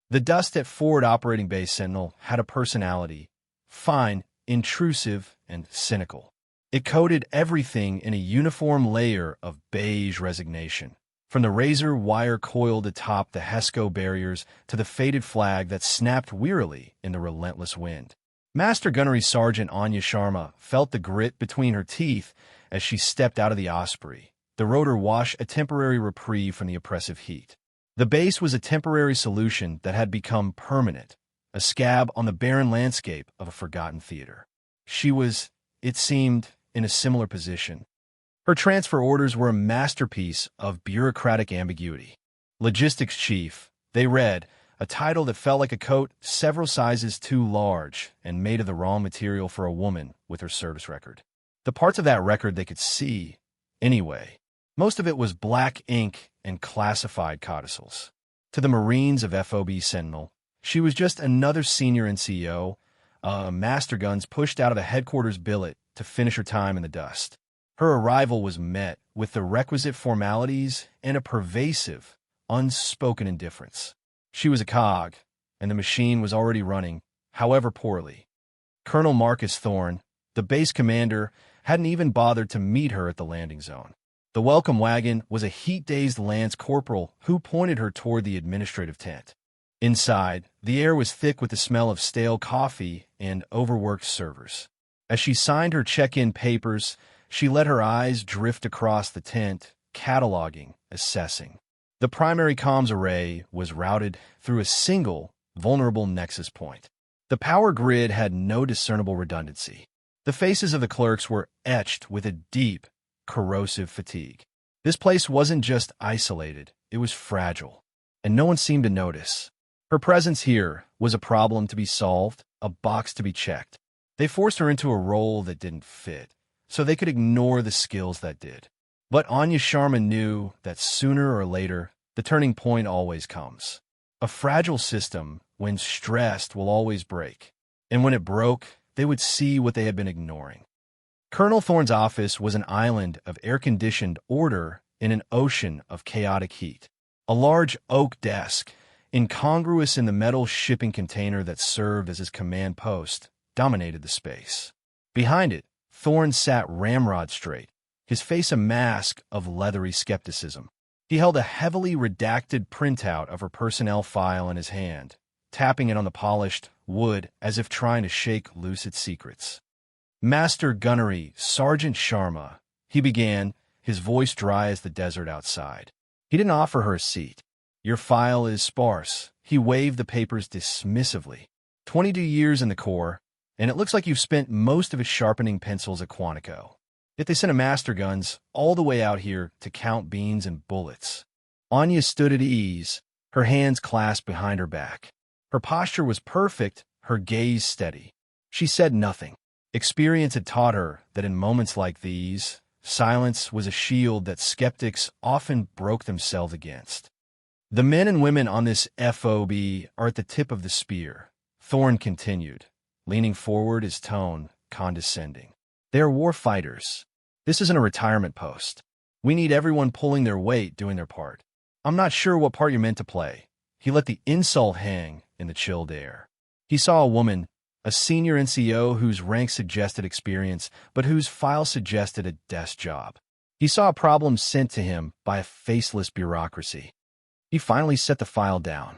The dust at Forward Operating Base Sentinel had a personality, fine, intrusive, and cynical. It coated everything in a uniform layer of beige resignation, from the razor wire coiled atop the HESCO barriers to the faded flag that snapped wearily in the relentless wind. Master Gunnery Sergeant Anya Sharma felt the grit between her teeth as she stepped out of the Osprey, the rotor wash a temporary reprieve from the oppressive heat. The base was a temporary solution that had become permanent, a scab on the barren landscape of a forgotten theater. She was, it seemed, in a similar position. Her transfer orders were a masterpiece of bureaucratic ambiguity. Logistics Chief, they read, a title that felt like a coat several sizes too large and made of the raw material for a woman with her service record. The parts of that record they could see, anyway. Most of it was black ink and classified codicils. To the Marines of FOB Sentinel, she was just another senior NCO, master guns pushed out of a headquarters billet to finish her time in the dust. Her arrival was met with the requisite formalities and a pervasive, unspoken indifference. She was a cog, and the machine was already running, however poorly. Colonel Marcus Thorne, the base commander, hadn't even bothered to meet her at the landing zone. The welcome wagon was a heat-dazed lance corporal who pointed her toward the administrative tent. Inside, the air was thick with the smell of stale coffee and overworked servers. As she signed her check-in papers, she let her eyes drift across the tent, cataloging, assessing. The primary comms array was routed through a single, vulnerable nexus point. The power grid had no discernible redundancy. The faces of the clerks were etched with a deep, corrosive fatigue. This place wasn't just isolated, it was fragile, and no one seemed to notice. Her presence here was a problem to be solved, a box to be checked. They forced her into a role that didn't fit, so they could ignore the skills that did. But Anya Sharma knew that sooner or later, the turning point always comes. A fragile system, when stressed, will always break. And when it broke, they would see what they had been ignoring. Colonel Thorne's office was an island of air-conditioned order in an ocean of chaotic heat. A large oak desk, incongruous in the metal shipping container that served as his command post, dominated the space. Behind it, Thorne sat ramrod straight, his face a mask of leathery skepticism. He held a heavily redacted printout of her personnel file in his hand, tapping it on the polished wood as if trying to shake loose its secrets. Master Gunnery Sergeant Sharma, he began, his voice dry as the desert outside. He didn't offer her a seat. Your file is sparse. He waved the papers dismissively. 22 years in the Corps, and it looks like you've spent most of it sharpening pencils at Quantico. Yet they sent a master guns all the way out here to count beans and bullets. Anya stood at ease, her hands clasped behind her back. Her posture was perfect, her gaze steady. She said nothing. Experience had taught her that in moments like these, silence was a shield that skeptics often broke themselves against. The men and women on this FOB are at the tip of the spear, Thorne continued, leaning forward, his tone condescending. They are war fighters. This isn't a retirement post. We need everyone pulling their weight, doing their part. I'm not sure what part you're meant to play. He let the insult hang in the chilled air. He saw a woman, a senior NCO whose rank suggested experience, but whose file suggested a desk job. He saw a problem sent to him by a faceless bureaucracy. He finally set the file down.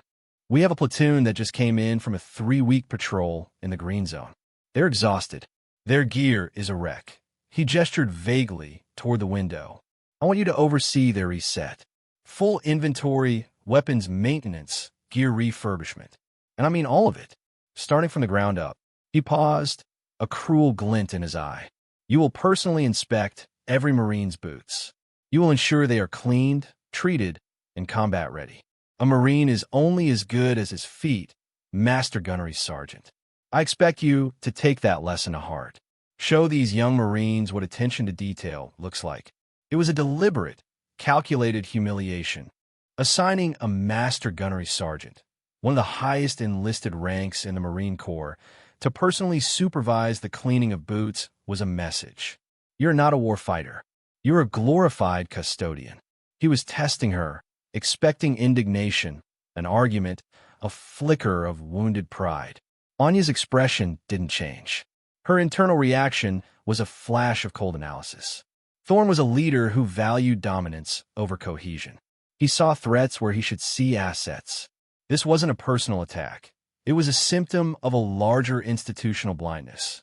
We have a platoon that just came in from a 3-week patrol in the green zone. They're exhausted. Their gear is a wreck. He gestured vaguely toward the window. I want you to oversee their reset. Full inventory, weapons maintenance, gear refurbishment. And I mean all of it, starting from the ground up. He paused, a cruel glint in his eye. You will personally inspect every Marine's boots. You will ensure they are cleaned, treated, and combat ready. A Marine is only as good as his feet, Master Gunnery Sergeant. I expect you to take that lesson to heart. Show these young Marines what attention to detail looks like. It was a deliberate, calculated humiliation. Assigning a Master Gunnery Sergeant, one of the highest enlisted ranks in the Marine Corps, to personally supervise the cleaning of boots was a message. You're not a war fighter. You're a glorified custodian. He was testing her, expecting indignation, an argument, a flicker of wounded pride. Anya's expression didn't change. Her internal reaction was a flash of cold analysis. Thorn was a leader who valued dominance over cohesion. He saw threats where he should see assets. This wasn't a personal attack. It was a symptom of a larger institutional blindness.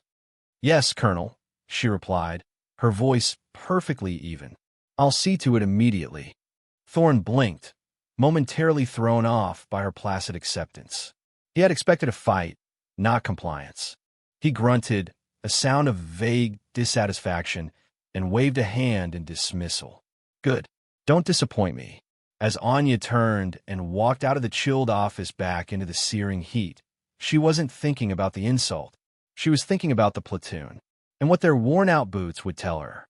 "Yes, Colonel," she replied, her voice perfectly even. "I'll see to it immediately." Thorn blinked, momentarily thrown off by her placid acceptance. He had expected a fight, not compliance. He grunted, a sound of vague dissatisfaction, and waved a hand in dismissal. "Good. Don't disappoint me." As Anya turned and walked out of the chilled office back into the searing heat, she wasn't thinking about the insult. She was thinking about the platoon and what their worn-out boots would tell her.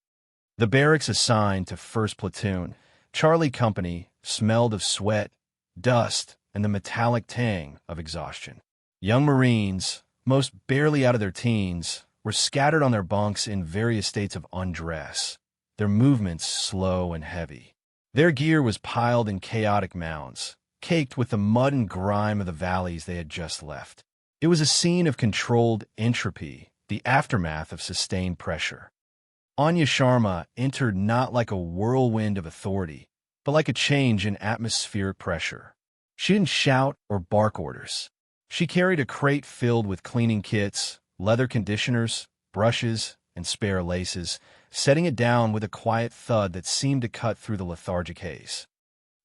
The barracks assigned to 1st Platoon, Charlie Company, smelled of sweat, dust, and the metallic tang of exhaustion. Young Marines, most barely out of their teens, were scattered on their bunks in various states of undress, their movements slow and heavy. Their gear was piled in chaotic mounds, caked with the mud and grime of the valleys they had just left. It was a scene of controlled entropy, the aftermath of sustained pressure. Anya Sharma entered not like a whirlwind of authority, but like a change in atmospheric pressure. She didn't shout or bark orders. She carried a crate filled with cleaning kits, leather conditioners, brushes, and spare laces, setting it down with a quiet thud that seemed to cut through the lethargic haze.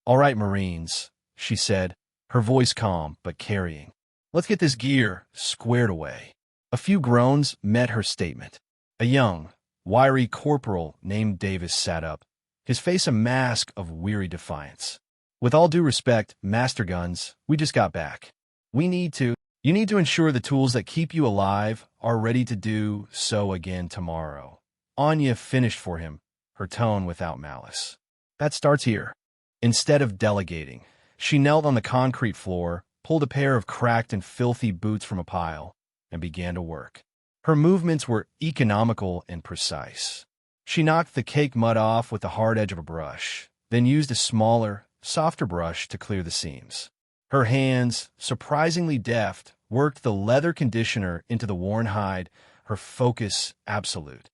"All right, Marines," she said, her voice calm but carrying. "Let's get this gear squared away." A few groans met her statement. A young, wiry corporal named Davis sat up, his face a mask of weary defiance. "With all due respect, Master Guns, we just got back. You need to ensure the tools that keep you alive are ready to do so again tomorrow." Anya finished for him, her tone without malice. "That starts here." Instead of delegating, she knelt on the concrete floor, pulled a pair of cracked and filthy boots from a pile, and began to work. Her movements were economical and precise. She knocked the caked mud off with the hard edge of a brush, then used a smaller, softer brush to clear the seams. Her hands, surprisingly deft, worked the leather conditioner into the worn hide, her focus absolute.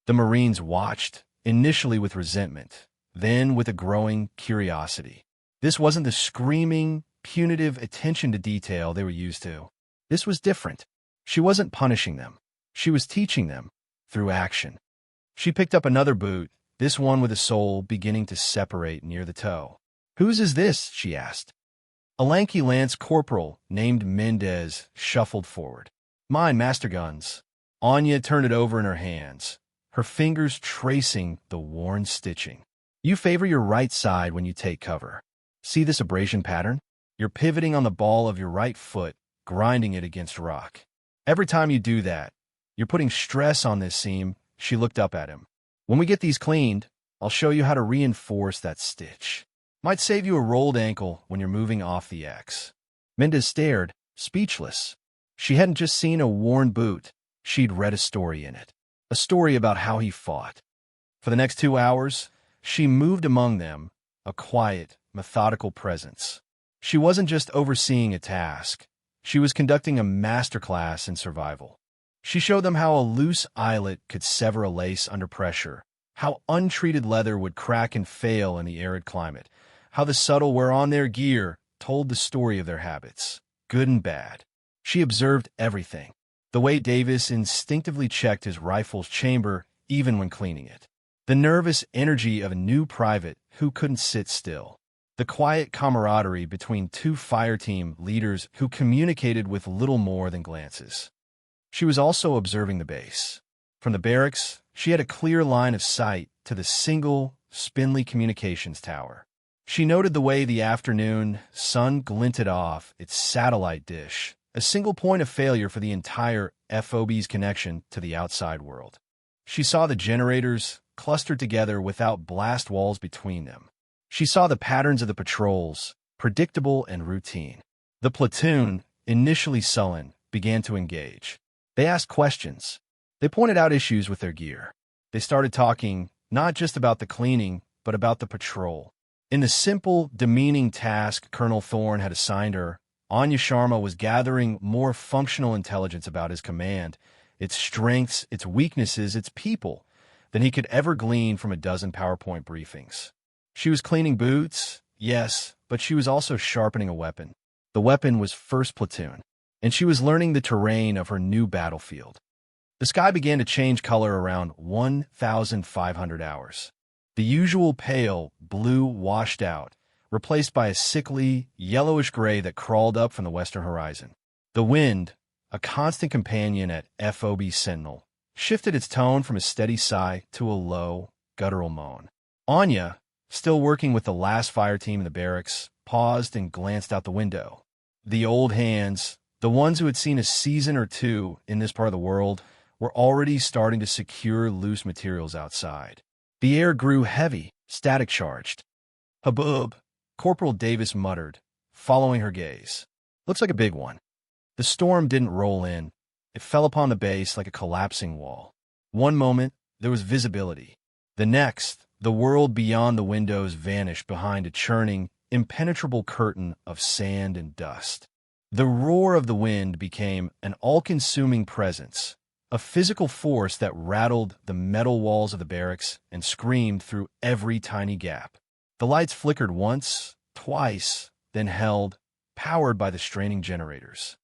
The Marines watched, initially with resentment, then with a growing curiosity. This wasn't the screaming, punitive attention to detail they were used to. This was different. She wasn't punishing them. She was teaching them through action. She picked up another boot, this one with a sole beginning to separate near the toe. "Whose is this?" she asked. A lanky lance corporal named Mendez shuffled forward. "Mine, Master Guns." Anya turned it over in her hands, her fingers tracing the worn stitching. "You favor your right side when you take cover. See this abrasion pattern? You're pivoting on the ball of your right foot, grinding it against rock. Every time you do that, you're putting stress on this seam." She looked up at him. "When we get these cleaned, I'll show you how to reinforce that stitch. Might save you a rolled ankle when you're moving off the X." Mendez stared, speechless. She hadn't just seen a worn boot. She'd read a story in it. A story about how he fought. For the next 2 hours, she moved among them, a quiet, methodical presence. She wasn't just overseeing a task. She was conducting a masterclass in survival. She showed them how a loose eyelet could sever a lace under pressure, how untreated leather would crack and fail in the arid climate, how the subtle wear on their gear told the story of their habits, good and bad. She observed everything. The way Davis instinctively checked his rifle's chamber even when cleaning it. The nervous energy of a new private who couldn't sit still. The quiet camaraderie between two fireteam leaders who communicated with little more than glances. She was also observing the base. From the barracks, she had a clear line of sight to the single, spindly communications tower. She noted the way the afternoon sun glinted off its satellite dish, a single point of failure for the entire FOB's connection to the outside world. She saw the generators clustered together without blast walls between them. She saw the patterns of the patrols, predictable and routine. The platoon, initially sullen, began to engage. They asked questions. They pointed out issues with their gear. They started talking not just about the cleaning, but about the patrol. In the simple, demeaning task Colonel Thorne had assigned her, Anya Sharma was gathering more functional intelligence about his command, its strengths, its weaknesses, its people, than he could ever glean from a dozen PowerPoint briefings. She was cleaning boots, yes, but she was also sharpening a weapon. The weapon was First Platoon, and she was learning the terrain of her new battlefield. The sky began to change color around 1,500 hours. The usual pale blue washed out, replaced by a sickly, yellowish gray that crawled up from the western horizon. The wind, a constant companion at FOB Sentinel, shifted its tone from a steady sigh to a low, guttural moan. Anya, still working with the last fire team in the barracks, paused and glanced out the window. The old hands, the ones who had seen a season or two in this part of the world, were already starting to secure loose materials outside. The air grew heavy, static-charged. "Haboob," Corporal Davis muttered, following her gaze. "Looks like a big one." The storm didn't roll in. It fell upon the base like a collapsing wall. One moment, there was visibility. The next, the world beyond the windows vanished behind a churning, impenetrable curtain of sand and dust. The roar of the wind became an all-consuming presence, a physical force that rattled the metal walls of the barracks and screamed through every tiny gap. The lights flickered once, twice, then held, powered by the straining generators.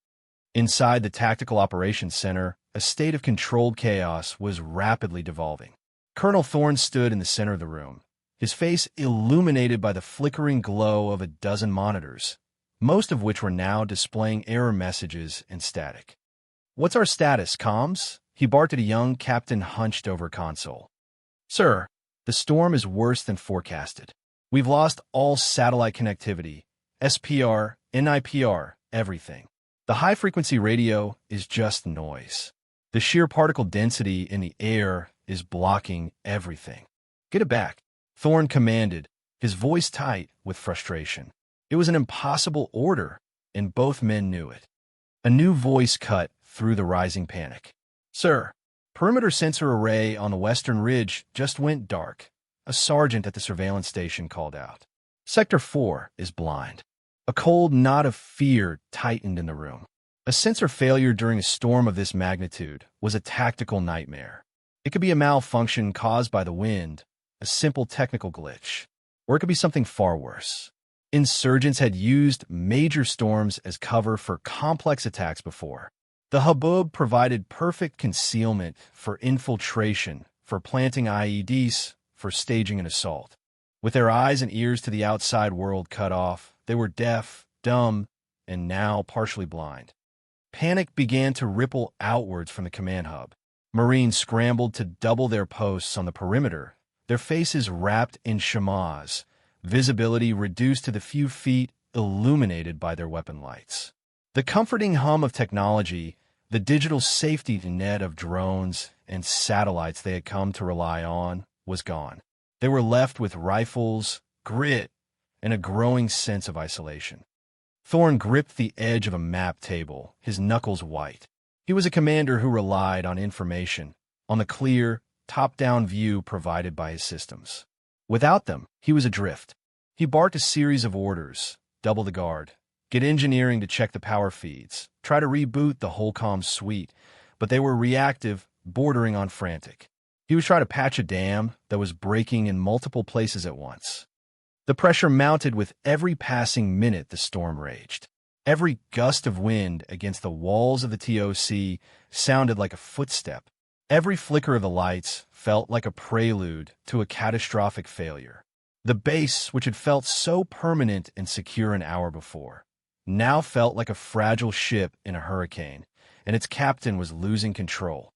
Inside the Tactical Operations Center, a state of controlled chaos was rapidly devolving. Colonel Thorne stood in the center of the room, his face illuminated by the flickering glow of a dozen monitors, most of which were now displaying error messages and static. "What's our status, comms?" he barked at a young captain hunched over a console. "Sir, the storm is worse than forecasted. We've lost all satellite connectivity, SPR, NIPR, everything. The high-frequency radio is just noise. The sheer particle density in the air is blocking everything. Get it back," Thorne commanded, his voice tight with frustration. It was an impossible order, and both men knew it. A new voice cut through the rising panic. "Sir, perimeter sensor array on the western ridge just went dark," a sergeant at the surveillance station called out. "Sector 4 is blind." A cold knot of fear tightened in the room. A sensor failure during a storm of this magnitude was a tactical nightmare. It could be a malfunction caused by the wind, a simple technical glitch, or it could be something far worse. Insurgents had used major storms as cover for complex attacks before. The Haboob provided perfect concealment for infiltration, for planting IEDs, for staging an assault. With their eyes and ears to the outside world cut off, they were deaf, dumb, and now partially blind. Panic began to ripple outwards from the command hub. Marines scrambled to double their posts on the perimeter, their faces wrapped in chamois, visibility reduced to the few feet illuminated by their weapon lights. The comforting hum of technology, the digital safety net of drones and satellites they had come to rely on, was gone. They were left with rifles, grit, and a growing sense of isolation. Thorne gripped the edge of a map table, his knuckles white. He was a commander who relied on information, on the clear, top-down view provided by his systems. Without them, he was adrift. He barked a series of orders: double the guard, get engineering to check the power feeds, try to reboot the whole comm suite, but they were reactive, bordering on frantic. He was trying to patch a dam that was breaking in multiple places at once. The pressure mounted with every passing minute the storm raged. Every gust of wind against the walls of the TOC sounded like a footstep. Every flicker of the lights felt like a prelude to a catastrophic failure. The base, which had felt so permanent and secure an hour before, now felt like a fragile ship in a hurricane, and its captain was losing control.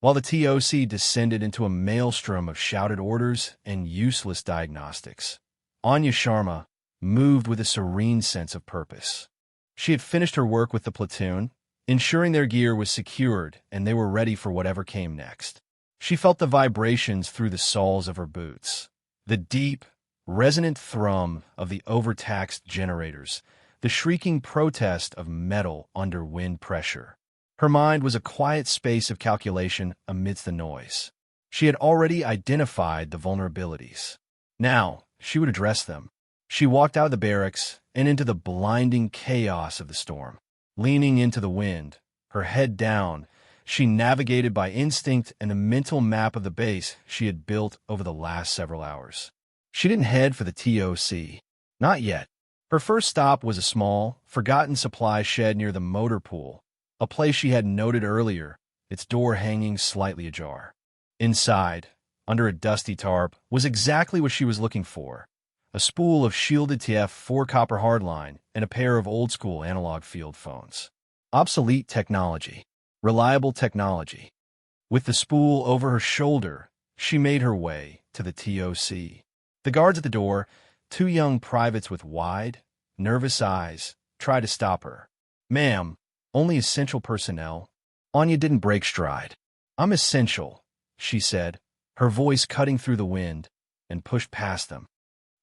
While the TOC descended into a maelstrom of shouted orders and useless diagnostics, Anya Sharma moved with a serene sense of purpose. She had finished her work with the platoon, ensuring their gear was secured and they were ready for whatever came next. She felt the vibrations through the soles of her boots, the deep, resonant thrum of the overtaxed generators, the shrieking protest of metal under wind pressure. Her mind was a quiet space of calculation amidst the noise. She had already identified the vulnerabilities. Now, she would address them. She walked out of the barracks and into the blinding chaos of the storm. Leaning into the wind, her head down, she navigated by instinct and a mental map of the base she had built over the last several hours. She didn't head for the TOC. Not yet. Her first stop was a small, forgotten supply shed near the motor pool, a place she had noted earlier, its door hanging slightly ajar. Inside, under a dusty tarp, was exactly what she was looking for: a spool of shielded TF4 copper hardline and a pair of old-school analog field phones. Obsolete technology. Reliable technology. With the spool over her shoulder, she made her way to the TOC. The guards at the door, two young privates with wide, nervous eyes, tried to stop her. "Ma'am, only essential personnel." Anya didn't break stride. "I'm essential," she said, her voice cutting through the wind, and pushed past them.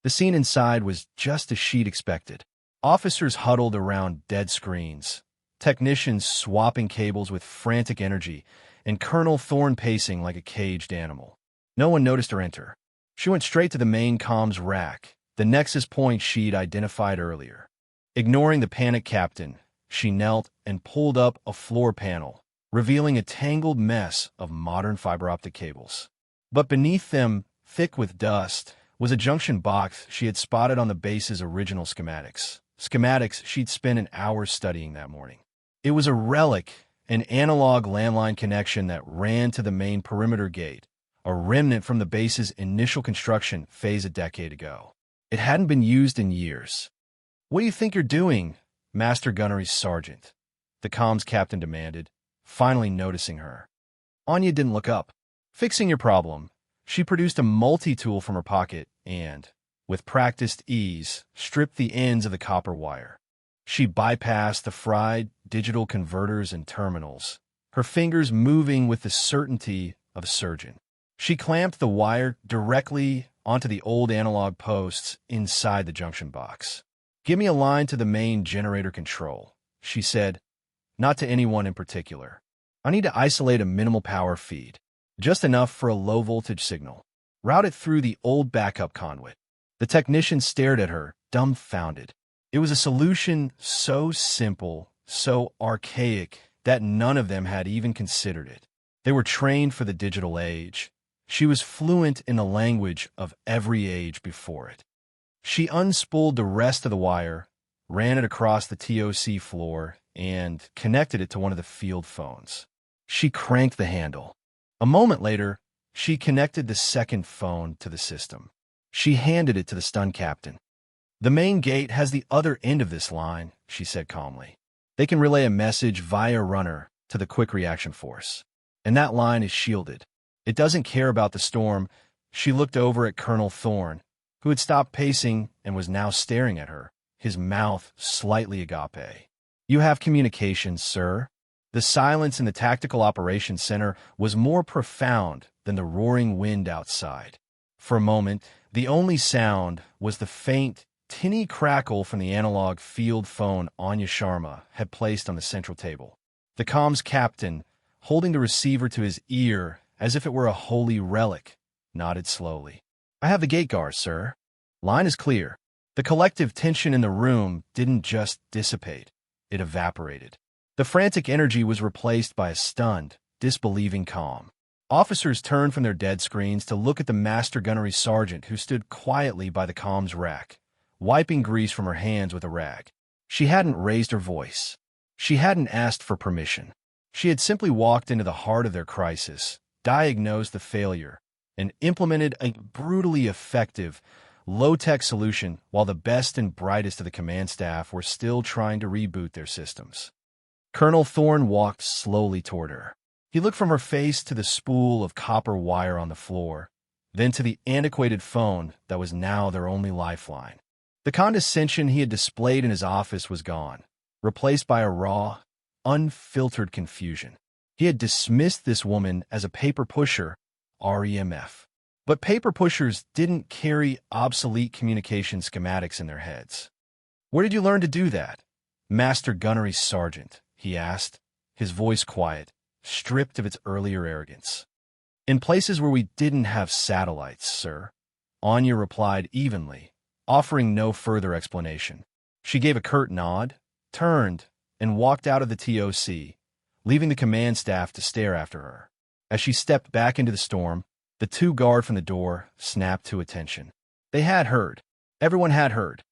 The scene inside was just as she'd expected. Officers huddled around dead screens, technicians swapping cables with frantic energy, and Colonel Thorne pacing like a caged animal. No one noticed her enter. She went straight to the main comms rack, the nexus point she'd identified earlier. Ignoring the panicked captain, she knelt and pulled up a floor panel, revealing a tangled mess of modern fiber-optic cables. But beneath them, thick with dust, was a junction box she had spotted on the base's original schematics. Schematics she'd spent an hour studying that morning. It was a relic, an analog landline connection that ran to the main perimeter gate, a remnant from the base's initial construction phase a decade ago. It hadn't been used in years. "What do you think you're doing, Master Gunnery Sergeant?" the comms captain demanded, finally noticing her. Anya didn't look up. "Fixing your problem." She produced a multi-tool from her pocket and, with practiced ease, stripped the ends of the copper wire. She bypassed the fried digital converters and terminals, her fingers moving with the certainty of a surgeon. She clamped the wire directly onto the old analog posts inside the junction box. "Give me a line to the main generator control," she said, not to anyone in particular. "I need to isolate a minimal power feed, just enough for a low-voltage signal. Route it through the old backup conduit." The technician stared at her, dumbfounded. It was a solution so simple, so archaic, that none of them had even considered it. They were trained for the digital age. She was fluent in the language of every age before it. She unspooled the rest of the wire, ran it across the TOC floor, and connected it to one of the field phones. She cranked the handle. A moment later, she connected the second phone to the system. She handed it to the stunned captain. "The main gate has the other end of this line," she said calmly. "They can relay a message via runner to the quick reaction force. And that line is shielded. It doesn't care about the storm." She looked over at Colonel Thorne, who had stopped pacing and was now staring at her, his mouth slightly agape. "You have communications, sir." The silence in the Tactical Operations Center was more profound than the roaring wind outside. For a moment, the only sound was the faint, tinny crackle from the analog field phone Anya Sharma had placed on the central table. The comms captain, holding the receiver to his ear as if it were a holy relic, nodded slowly. "I have the gate guard, sir. Line is clear." The collective tension in the room didn't just dissipate, it evaporated. The frantic energy was replaced by a stunned, disbelieving calm. Officers turned from their dead screens to look at the Master Gunnery Sergeant who stood quietly by the comms rack, wiping grease from her hands with a rag. She hadn't raised her voice. She hadn't asked for permission. She had simply walked into the heart of their crisis, diagnosed the failure, and implemented a brutally effective, low-tech solution while the best and brightest of the command staff were still trying to reboot their systems. Colonel Thorne walked slowly toward her. He looked from her face to the spool of copper wire on the floor, then to the antiquated phone that was now their only lifeline. The condescension he had displayed in his office was gone, replaced by a raw, unfiltered confusion. He had dismissed this woman as a paper pusher, REMF. But paper pushers didn't carry obsolete communication schematics in their heads. "Where did you learn to do that, Master Gunnery Sergeant?" he asked, his voice quiet, stripped of its earlier arrogance. "In places where we didn't have satellites, sir," Anya replied evenly, offering no further explanation. She gave a curt nod, turned, and walked out of the TOC, leaving the command staff to stare after her. As she stepped back into the storm, the two guards from the door snapped to attention. They had heard. Everyone had heard.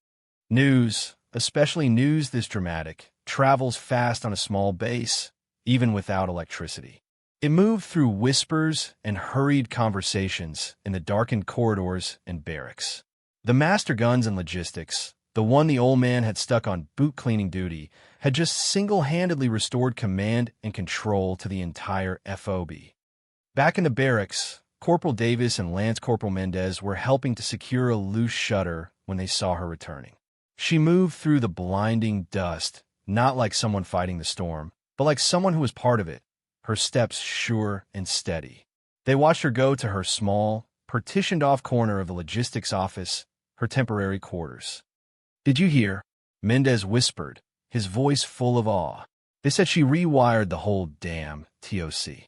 News, especially news this dramatic, travels fast on a small base, even without electricity. It moved through whispers and hurried conversations in the darkened corridors and barracks. The master guns and logistics, the one the old man had stuck on boot-cleaning duty, had just single-handedly restored command and control to the entire FOB. Back in the barracks, Corporal Davis and Lance Corporal Mendez were helping to secure a loose shutter when they saw her returning. She moved through the blinding dust, not like someone fighting the storm, but like someone who was part of it, her steps sure and steady. They watched her go to her small, partitioned-off corner of the logistics office, her temporary quarters. "Did you hear?" Mendez whispered, his voice full of awe. "They said she rewired the whole damn TOC."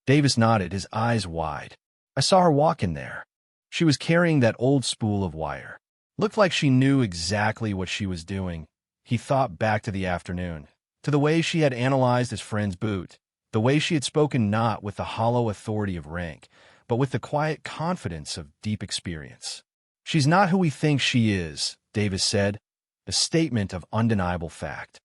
Davis nodded, his eyes wide. "I saw her walk in there. She was carrying that old spool of wire. Looked like she knew exactly what she was doing." He thought back to the afternoon, to the way she had analyzed his friend's boot, the way she had spoken not with the hollow authority of rank, but with the quiet confidence of deep experience. "She's not who we think she is," Davis said, a statement of undeniable fact.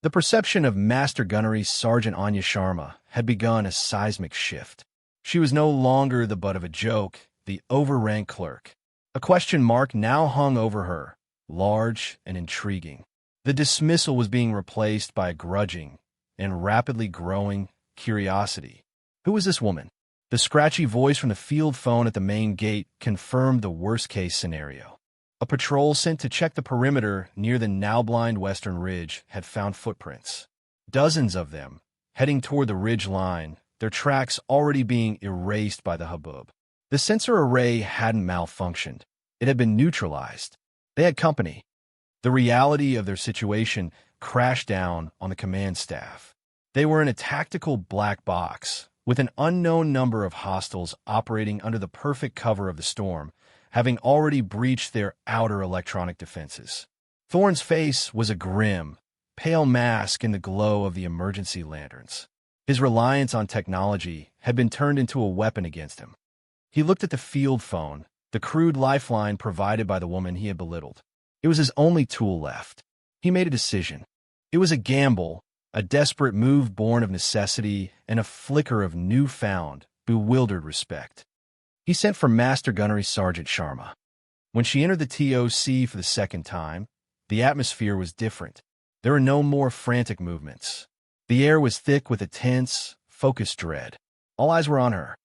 The perception of Master Gunnery Sergeant Anya Sharma had begun a seismic shift. She was no longer the butt of a joke, the overranked clerk. A question mark now hung over her, large and intriguing. The dismissal was being replaced by a grudging and rapidly growing curiosity. Who was this woman? The scratchy voice from the field phone at the main gate confirmed the worst-case scenario. A patrol sent to check the perimeter near the now-blind Western Ridge had found footprints. Dozens of them, heading toward the ridge line, their tracks already being erased by the hubbub. The sensor array hadn't malfunctioned. It had been neutralized. They had company. The reality of their situation crashed down on the command staff. They were in a tactical black box, with an unknown number of hostiles operating under the perfect cover of the storm, having already breached their outer electronic defenses. Thorne's face was a grim, pale mask in the glow of the emergency lanterns. His reliance on technology had been turned into a weapon against him. He looked at the field phone, the crude lifeline provided by the woman he had belittled. It was his only tool left. He made a decision. It was a gamble, a desperate move born of necessity and a flicker of newfound, bewildered respect. He sent for Master Gunnery Sergeant Sharma. When she entered the TOC for the second time, the atmosphere was different. There were no more frantic movements. The air was thick with a tense, focused dread. All eyes were on her.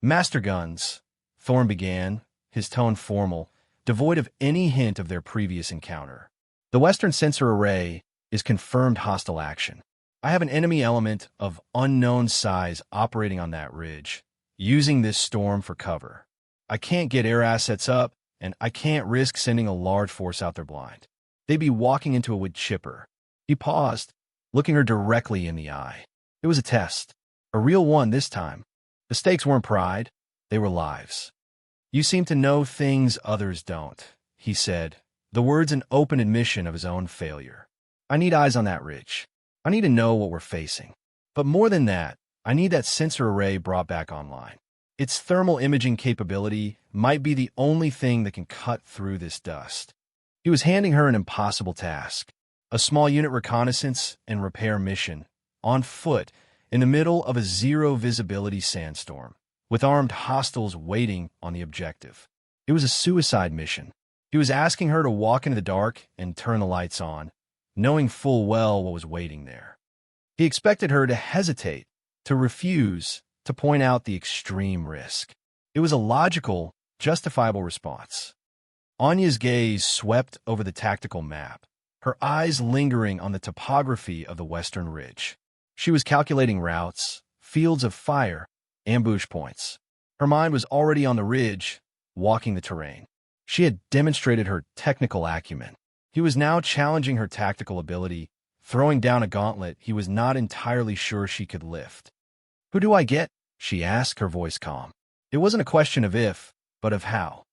"Master Guns," Thorne began, his tone formal, devoid of any hint of their previous encounter. "The Western sensor array is confirmed hostile action. I have an enemy element of unknown size operating on that ridge, using this storm for cover. I can't get air assets up, and I can't risk sending a large force out there blind. They'd be walking into a wood chipper." He paused, looking her directly in the eye. It was a test, a real one this time. The stakes weren't pride, they were lives. "You seem to know things others don't," he said, the words an open admission of his own failure. "I need eyes on that ridge. I need to know what we're facing. But more than that, I need that sensor array brought back online. Its thermal imaging capability might be the only thing that can cut through this dust." He was handing her an impossible task, a small unit reconnaissance and repair mission, on foot, in the middle of a zero-visibility sandstorm, with armed hostiles waiting on the objective. It was a suicide mission. He was asking her to walk into the dark and turn the lights on, knowing full well what was waiting there. He expected her to hesitate, to refuse, to point out the extreme risk. It was a logical, justifiable response. Anya's gaze swept over the tactical map, her eyes lingering on the topography of the Western Ridge. She was calculating routes, fields of fire, ambush points. Her mind was already on the ridge, walking the terrain. She had demonstrated her technical acumen. He was now challenging her tactical ability, throwing down a gauntlet he was not entirely sure she could lift. "Who do I get?" she asked, her voice calm. It wasn't a question of if, but of how.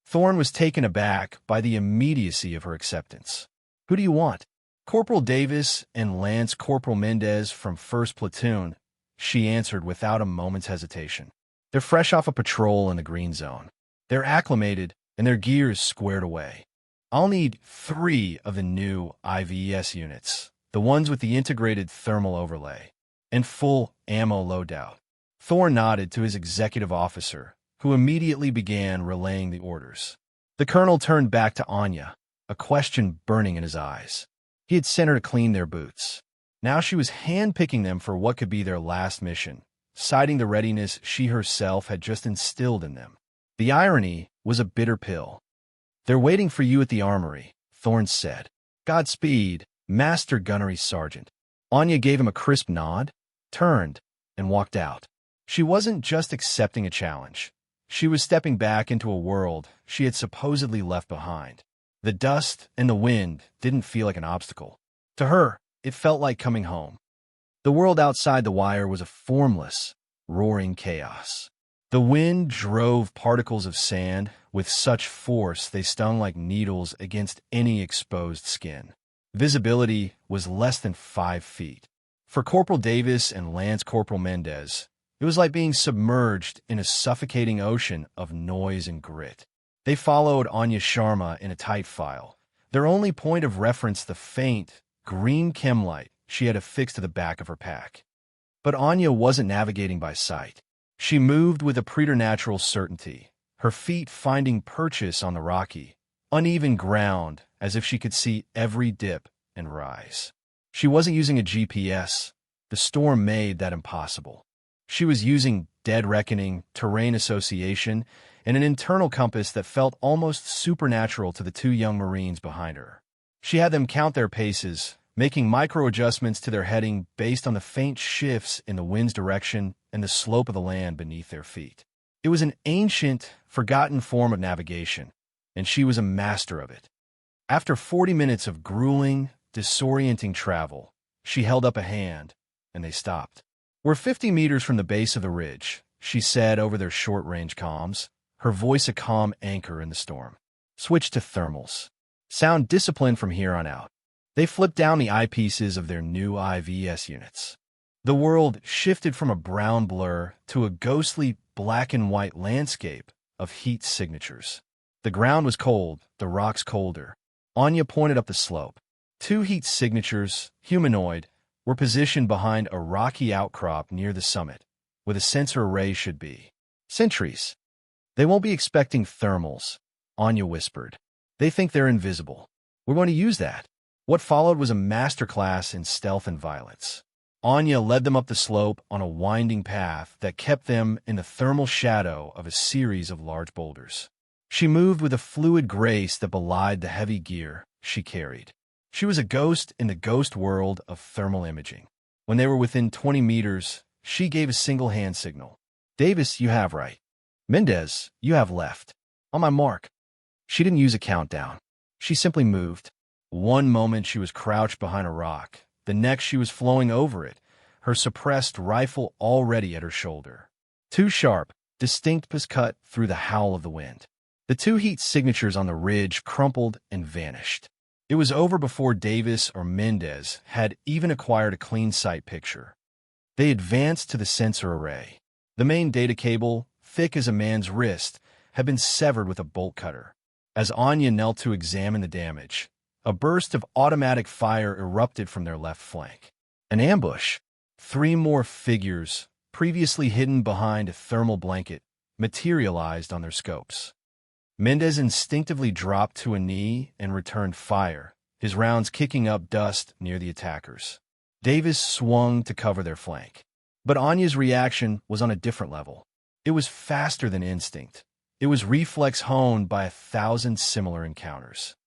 Thorne was taken aback by the immediacy of her acceptance. "Who do you want?" "Corporal Davis and Lance Corporal Mendez from 1st Platoon," she answered without a moment's hesitation. "They're fresh off a patrol in the Green Zone. They're acclimated, and their gear is squared away. I'll need 3 of the new IVS units, the ones with the integrated thermal overlay, and full ammo loadout." Thorne nodded to his executive officer, who immediately began relaying the orders. The colonel turned back to Anya, a question burning in his eyes. He had sent her to clean their boots. Now she was hand-picking them for what could be their last mission, citing the readiness she herself had just instilled in them. The irony was a bitter pill. "They're waiting for you at the armory," Thorne said. "Godspeed, Master Gunnery Sergeant." Anya gave him a crisp nod, turned, and walked out. She wasn't just accepting a challenge. She was stepping back into a world she had supposedly left behind. The dust and the wind didn't feel like an obstacle. To her, it felt like coming home. The world outside the wire was a formless, roaring chaos. The wind drove particles of sand with such force they stung like needles against any exposed skin. Visibility was less than 5 feet. For Corporal Davis and Lance Corporal Mendez, it was like being submerged in a suffocating ocean of noise and grit. They followed Anya Sharma in a tight file, their only point of reference the faint, green chem light she had affixed to the back of her pack. But Anya wasn't navigating by sight. She moved with a preternatural certainty, her feet finding purchase on the rocky, uneven ground as if she could see every dip and rise. She wasn't using a GPS. The storm made that impossible. She was using dead reckoning, terrain association, and an internal compass that felt almost supernatural to the 2 young Marines behind her. She had them count their paces, making micro-adjustments to their heading based on the faint shifts in the wind's direction and the slope of the land beneath their feet. It was an ancient, forgotten form of navigation, and she was a master of it. After 40 minutes of grueling, disorienting travel, she held up a hand, and they stopped. "We're 50 meters from the base of the ridge," she said over their short-range comms, her voice a calm anchor in the storm. "Switch to thermals. Sound disciplined from here on out." They flipped down the eyepieces of their new IVS units. The world shifted from a brown blur to a ghostly black and white landscape of heat signatures. The ground was cold, the rocks colder. Anya pointed up the slope. 2 heat signatures, humanoid, were positioned behind a rocky outcrop near the summit, where the sensor array should be. "Sentries. They won't be expecting thermals," Anya whispered. "They think they're invisible. We're going to use that." What followed was a masterclass in stealth and violence. Anya led them up the slope on a winding path that kept them in the thermal shadow of a series of large boulders. She moved with a fluid grace that belied the heavy gear she carried. She was a ghost in the ghost world of thermal imaging. When they were within 20 meters, she gave a single hand signal. "Davis, you have right. Mendez, you have left. On my mark." She didn't use a countdown. She simply moved. One moment she was crouched behind a rock. The next she was flowing over it, her suppressed rifle already at her shoulder. 2 sharp, distinct paws cut through the howl of the wind. The 2 heat signatures on the ridge crumpled and vanished. It was over before Davis or Mendez had even acquired a clean sight picture. They advanced to the sensor array. The main data cable, thick as a man's wrist, had been severed with a bolt cutter. As Anya knelt to examine the damage, a burst of automatic fire erupted from their left flank. An ambush. 3 more figures, previously hidden behind a thermal blanket, materialized on their scopes. Mendez instinctively dropped to a knee and returned fire, his rounds kicking up dust near the attackers. Davis swung to cover their flank. But Anya's reaction was on a different level. It was faster than instinct. It was reflex honed by 1,000 similar encounters.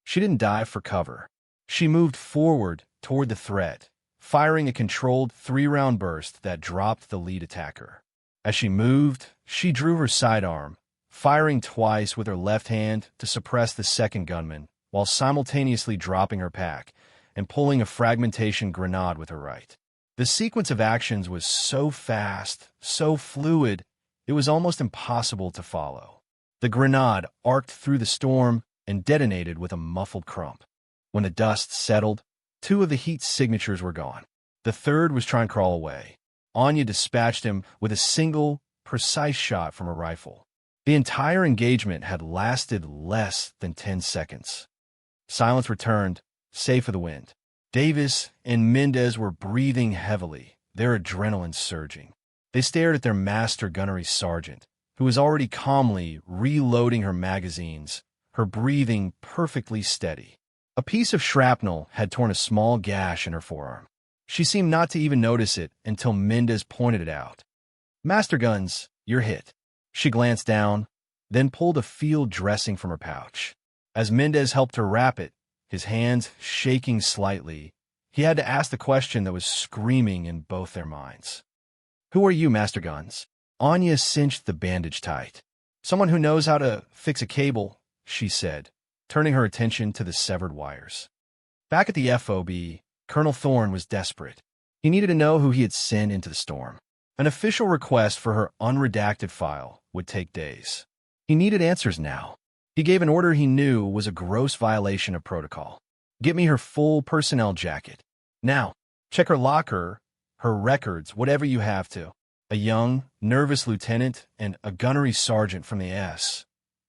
She didn't dive for cover. She moved forward toward the threat, firing a controlled 3-round burst that dropped the lead attacker. As she moved, she drew her sidearm, firing twice with her left hand to suppress the second gunman, while simultaneously dropping her pack and pulling a fragmentation grenade with her right. The sequence of actions was so fast, so fluid, it was almost impossible to follow. The grenade arced through the storm and detonated with a muffled crump. When the dust settled, 2 of the heat's signatures were gone. The third was trying to crawl away. Anya dispatched him with a single, precise shot from her rifle. The entire engagement had lasted less than 10 seconds. Silence returned, save for the wind. Davis and Mendez were breathing heavily, their adrenaline surging. They stared at their master gunnery sergeant, who was already calmly reloading her magazines, her breathing perfectly steady. A piece of shrapnel had torn a small gash in her forearm. She seemed not to even notice it until Mendez pointed it out. "Master Guns, you're hit." She glanced down, then pulled a field dressing from her pouch. As Mendez helped her wrap it, his hands shaking slightly, he had to ask the question that was screaming in both their minds. "Who are you, Master Guns?" Anya cinched the bandage tight. "Someone who knows how to fix a cable," she said, turning her attention to the severed wires. Back at the FOB, Colonel Thorne was desperate. He needed to know who he had sent into the storm. An official request for her unredacted file would take days. He needed answers now. He gave an order he knew was a gross violation of protocol. "Get me her full personnel jacket. Now, check her locker, her records, whatever you have to." A young, nervous lieutenant and a gunnery sergeant from the S.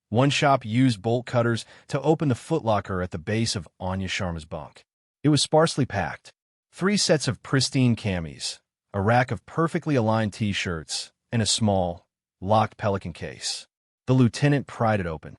One shop used bolt cutters to open the footlocker at the base of Anya Sharma's bunk. It was sparsely packed. 3 sets of pristine camis, a rack of perfectly aligned T-shirts, and a small, locked Pelican case. The lieutenant pried it open.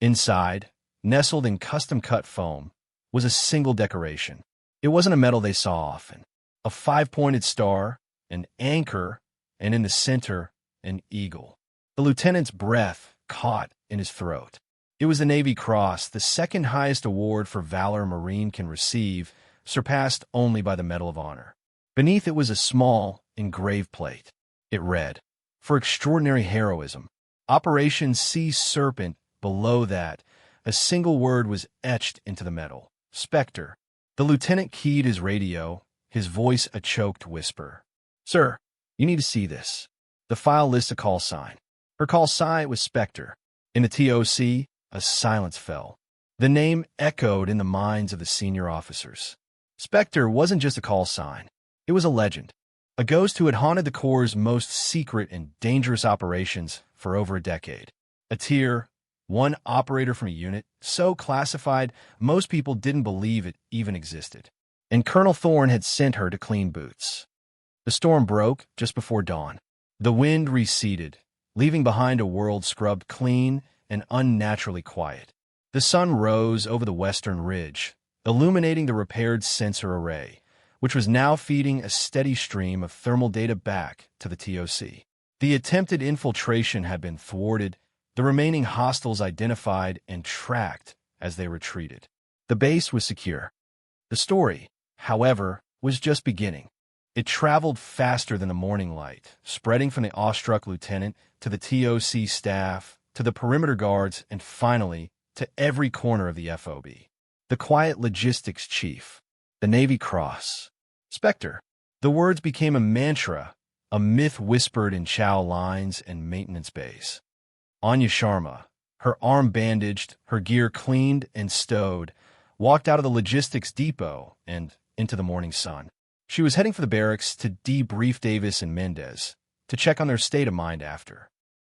Inside, nestled in custom-cut foam, was a single decoration. It wasn't a medal they saw often. A 5-pointed star, an anchor, and in the center, an eagle. The lieutenant's breath caught in his throat. It was the Navy Cross, the second highest award for valor a Marine can receive, surpassed only by the Medal of Honor. Beneath it was a small, engraved plate. It read, "For extraordinary heroism. Operation Sea Serpent." Below that, a single word was etched into the medal, "Spectre." The lieutenant keyed his radio, his voice a choked whisper. "Sir, you need to see this." The file lists a call sign. Her call sign was Spectre. In the TOC, a silence fell. The name echoed in the minds of the senior officers. Spectre wasn't just a call sign. It was a legend. A ghost who had haunted the Corps' most secret and dangerous operations for over a decade. A tier, one operator from a unit, so classified most people didn't believe it even existed. And Colonel Thorne had sent her to clean boots. The storm broke just before dawn. The wind receded, leaving behind a world scrubbed clean and unnaturally quiet. The sun rose over the western ridge, illuminating the repaired sensor array, which was now feeding a steady stream of thermal data back to the TOC. The attempted infiltration had been thwarted, the remaining hostiles identified and tracked as they retreated. The base was secure. The story, however, was just beginning. It traveled faster than the morning light, spreading from the awestruck lieutenant to the TOC staff, to the perimeter guards, and finally, to every corner of the FOB. The quiet logistics chief, the Navy Cross, Spectre. The words became a mantra, a myth whispered in chow lines and maintenance bays. Anya Sharma, her arm bandaged, her gear cleaned and stowed, walked out of the logistics depot and into the morning sun. She was heading for the barracks to debrief Davis and Mendez, to check on their state of mind after.